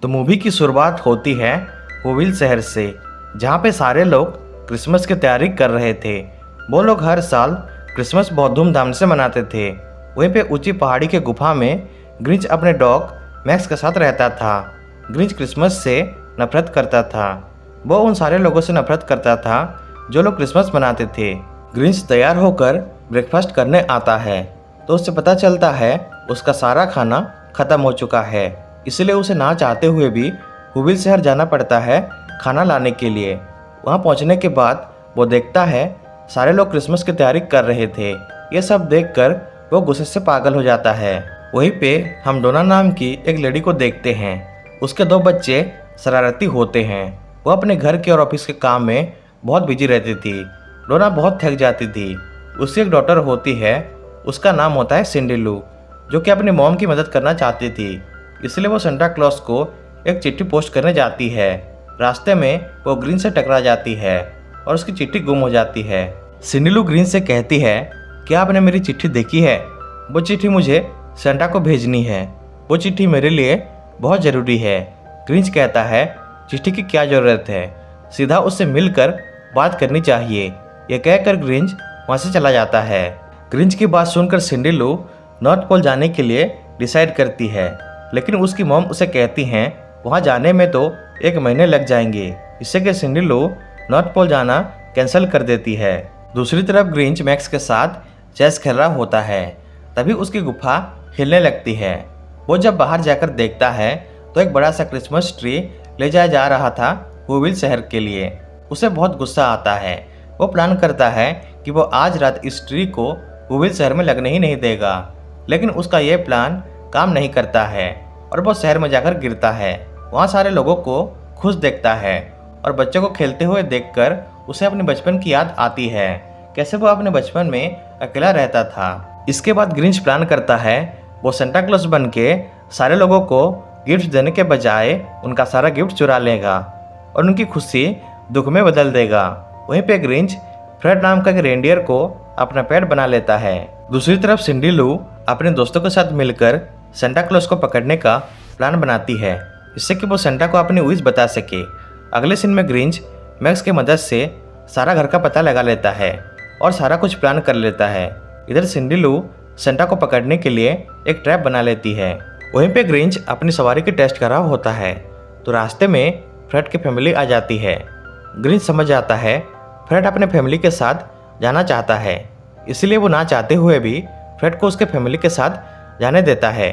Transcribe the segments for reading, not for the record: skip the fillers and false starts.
तो मूवी की शुरुआत होती है होविल शहर से, जहाँ पे सारे लोग क्रिसमस की तैयारी कर रहे थे। वो लोग हर साल क्रिसमस बहुत धूमधाम से मनाते थे। वहीं पे ऊंची पहाड़ी के गुफा में ग्रिंच अपने डॉग मैक्स के साथ रहता था। ग्रिंच क्रिसमस से नफरत करता था। वो उन सारे लोगों से नफरत करता था जो लोग क्रिसमस मनाते थे। ग्रिंच तैयार होकर ब्रेकफास्ट करने आता है तो उससे पता चलता है उसका सारा खाना ख़त्म हो चुका है। इसलिए उसे ना चाहते हुए भी होविल शहर जाना पड़ता है खाना लाने के लिए। वहाँ पहुँचने के बाद वो देखता है सारे लोग क्रिसमस की तैयारी कर रहे थे। ये सब देखकर वो गुस्से से पागल हो जाता है। वहीं पे हम डोना नाम की एक लेडी को देखते हैं। उसके 2 बच्चे शरारती होते हैं। वो अपने घर के और ऑफिस के काम में बहुत बिजी रहती थी। डोना बहुत थक जाती थी। उसकी एक डॉटर होती है, उसका नाम होता है सिंडी लू, जो कि अपनी मॉम की मदद करना चाहती थी। इसलिए वो सेंटा क्लॉज को एक चिट्ठी पोस्ट करने जाती है। रास्ते में वो ग्रीन से टकरा जाती है और उसकी चिट्ठी गुम हो जाती है। सिंडी लू ग्रीन से कहती है, क्या आपने मेरी चिट्ठी देखी है? वो चिट्ठी मुझे सेंटा को भेजनी है। वो चिट्ठी मेरे लिए बहुत ज़रूरी है। ग्रिंच कहता है, चिट्ठी की क्या ज़रूरत है, सीधा उससे मिलकर बात करनी चाहिए। यह कहकर ग्रिंच वहाँ से चला जाता है। ग्रिंच की बात सुनकर सिंडी लू नॉर्थ पोल जाने के लिए डिसाइड करती है, लेकिन उसकी मॉम उसे कहती हैं वहाँ जाने में तो 1 महीने लग जाएंगे। इससे कि सिंडी लू नॉर्थ पोल जाना कैंसिल कर देती है। दूसरी तरफ ग्रिंच मैक्स के साथ चेस खेल रहा होता है। तभी उसकी गुफा हिलने लगती है। वो जब बाहर जाकर देखता है तो एक बड़ा सा क्रिसमस ट्री ले जाया जा रहा था होविल शहर के लिए। उसे बहुत गुस्सा आता है। वो प्लान करता है कि वो आज रात इस ट्री को होविल शहर में लगने ही नहीं देगा, लेकिन उसका यह प्लान काम नहीं करता है और वो शहर में जाकर गिरता है। वहाँ सारे लोगों को खुश देखता है और बच्चों को खेलते हुए देखकर उसे अपने बचपन की याद आती है, कैसे वो अपने बचपन में अकेला रहता था। इसके बाद ग्रिंच प्लान करता है वो सेंटा क्लॉज बन के सारे लोगों को गिफ्ट देने के बजाय उनका सारा गिफ्ट चुरा लेगा और उनकी खुशी दुख में बदल देगा। वहीं पे ग्रिंच फ्रेड नाम का एक रेंडियर को अपना पेट बना लेता है। दूसरी तरफ सिंडी लू अपने दोस्तों के साथ मिलकर सेंटा क्लॉज को पकड़ने का प्लान बनाती है, जिससे कि वो सेंटा को अपनी विश बता सके। अगले सीन में ग्रिंच मैक्स की मदद से सारा घर का पता लगा लेता है और सारा कुछ प्लान कर लेता है। इधर सिंडी लू सेंटा को पकड़ने के लिए एक ट्रैप बना लेती है। वहीं पे ग्रिंच अपनी सवारी की टेस्ट कर रहा होता है तो रास्ते में फ्रेड की फैमिली आ जाती है। ग्रिंच समझ जाता है फ्रेड अपने फैमिली के साथ जाना चाहता है, इसलिए वो ना चाहते हुए भी फ्रेड को उसके फैमिली के साथ जाने देता है।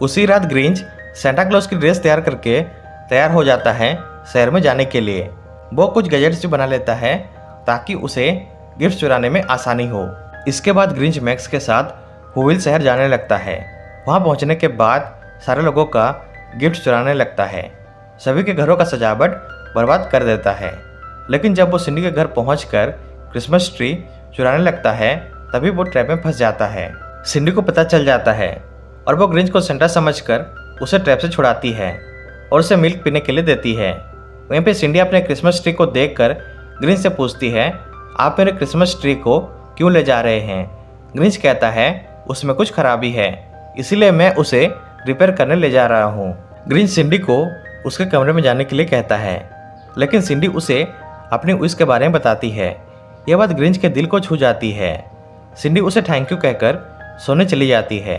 उसी रात ग्रिंच सेंटा क्लॉज की ड्रेस तैयार करके तैयार हो जाता है शहर में जाने के लिए। वो कुछ गैजेट्स भी बना लेता है ताकि उसे गिफ्ट चुराने में आसानी हो। इसके बाद ग्रिंच मैक्स के साथ होविल शहर जाने लगता है। वहाँ पहुँचने के बाद सारे लोगों का गिफ्ट चुराने लगता है। सभी के घरों का सजावट बर्बाद कर देता है। लेकिन जब वो सिंडी के घर पहुंचकर क्रिसमस ट्री चुराने लगता है तभी वो ट्रैप में फंस जाता है। सिंडी को पता चल जाता है और वो ग्रिंच को सेंटा समझकर उसे ट्रैप से छुड़ाती है और उसे मिल्क पीने के लिए देती है। वहीं पे सिंडी अपने क्रिसमस ट्री को देखकर ग्रिंच से पूछती है, आप मेरे क्रिसमस ट्री को क्यों ले जा रहे हैं? ग्रिंच कहता है उसमें कुछ खराबी है, इसीलिए मैं उसे रिपेयर करने ले जा रहा हूँ। ग्रिंच सिंडी को उसके कमरे में जाने के लिए कहता है, लेकिन सिंडी उसे अपनी विश के बारे में बताती है। यह बात ग्रिंच के दिल को छू जाती है। सिंडी उसे थैंक यू कहकर सोने चली जाती है,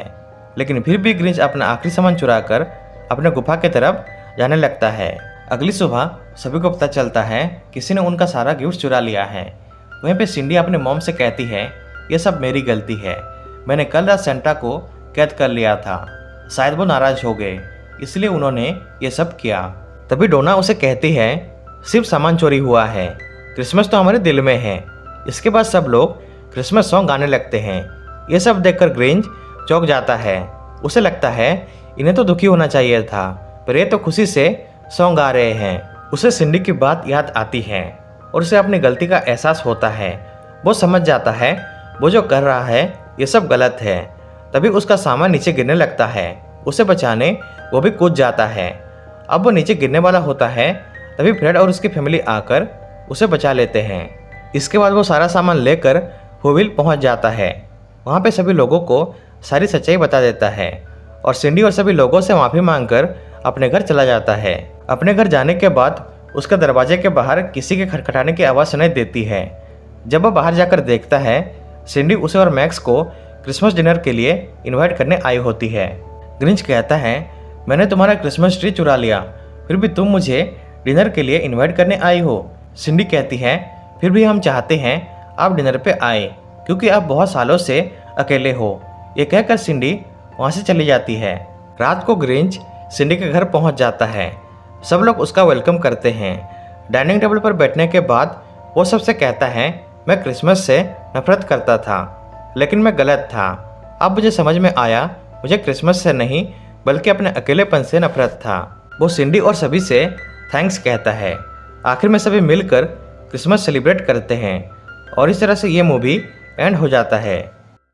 लेकिन फिर भी ग्रिंच अपना आखिरी सामान चुराकर अपने गुफा की तरफ जाने लगता है। अगली सुबह सभी को पता चलता है किसी ने उनका सारा गिफ्ट चुरा लिया है। वहीं पे सिंडी अपने मॉम से कहती है, यह सब मेरी गलती है, मैंने कल रात सेंटा को कैद कर लिया था, शायद वो नाराज हो गए इसलिए उन्होंने ये सब किया। तभी डोना उसे कहती है, सिर्फ सामान चोरी हुआ है, क्रिसमस तो हमारे दिल में है। इसके बाद सब लोग क्रिसमस सॉन्ग गाने लगते हैं। ये सब देखकर ग्रिंच चौंक जाता है। उसे लगता है इन्हें तो दुखी होना चाहिए था, पर ये तो खुशी से सॉन्ग गा रहे हैं। उसे सिंडी की बात याद आती है और उसे अपनी गलती का एहसास होता है। वो समझ जाता है वो जो कर रहा है ये सब गलत है। तभी उसका सामान नीचे गिरने लगता है। उसे बचाने वो भी कूद जाता है। अब वो नीचे गिरने वाला होता है तभी फ्रेड और उसकी फैमिली आकर उसे बचा लेते हैं। इसके बाद वो सारा सामान लेकर होविल पहुंच जाता है। वहाँ पे सभी लोगों को सारी सच्चाई बता देता है और सिंडी और सभी लोगों से माफ़ी मांगकर अपने घर चला जाता है। अपने घर जाने के बाद उसका दरवाजे के बाहर किसी के खटखटाने की आवाज़ सुनाई देती है। जब वह बाहर जाकर देखता है, सिंडी उसे और मैक्स को क्रिसमस डिनर के लिए इनवाइट करने आई होती है। ग्रिंच कहता है, मैंने तुम्हारा क्रिसमस ट्री चुरा लिया, फिर भी तुम मुझे डिनर के लिए इनवाइट करने आई हो। सिंडी कहती है, फिर भी हम चाहते हैं आप डिनर पे आए, क्योंकि आप बहुत सालों से अकेले हो। ये कहकर सिंडी वहाँ से चली जाती है। रात को ग्रिंच सिंडी के घर पहुँच जाता है। सब लोग उसका वेलकम करते हैं। डाइनिंग टेबल पर बैठने के बाद वो सबसे कहता है, मैं क्रिसमस से नफरत करता था, लेकिन मैं गलत था। अब मुझे समझ में आया, मुझे क्रिसमस से नहीं बल्कि अपने अकेलेपन से नफरत था। वो सिंडी और सभी से थैंक्स कहता है। आखिर में सभी मिलकर क्रिसमस सेलिब्रेट करते हैं और इस तरह से ये मूवी एंड हो जाता है।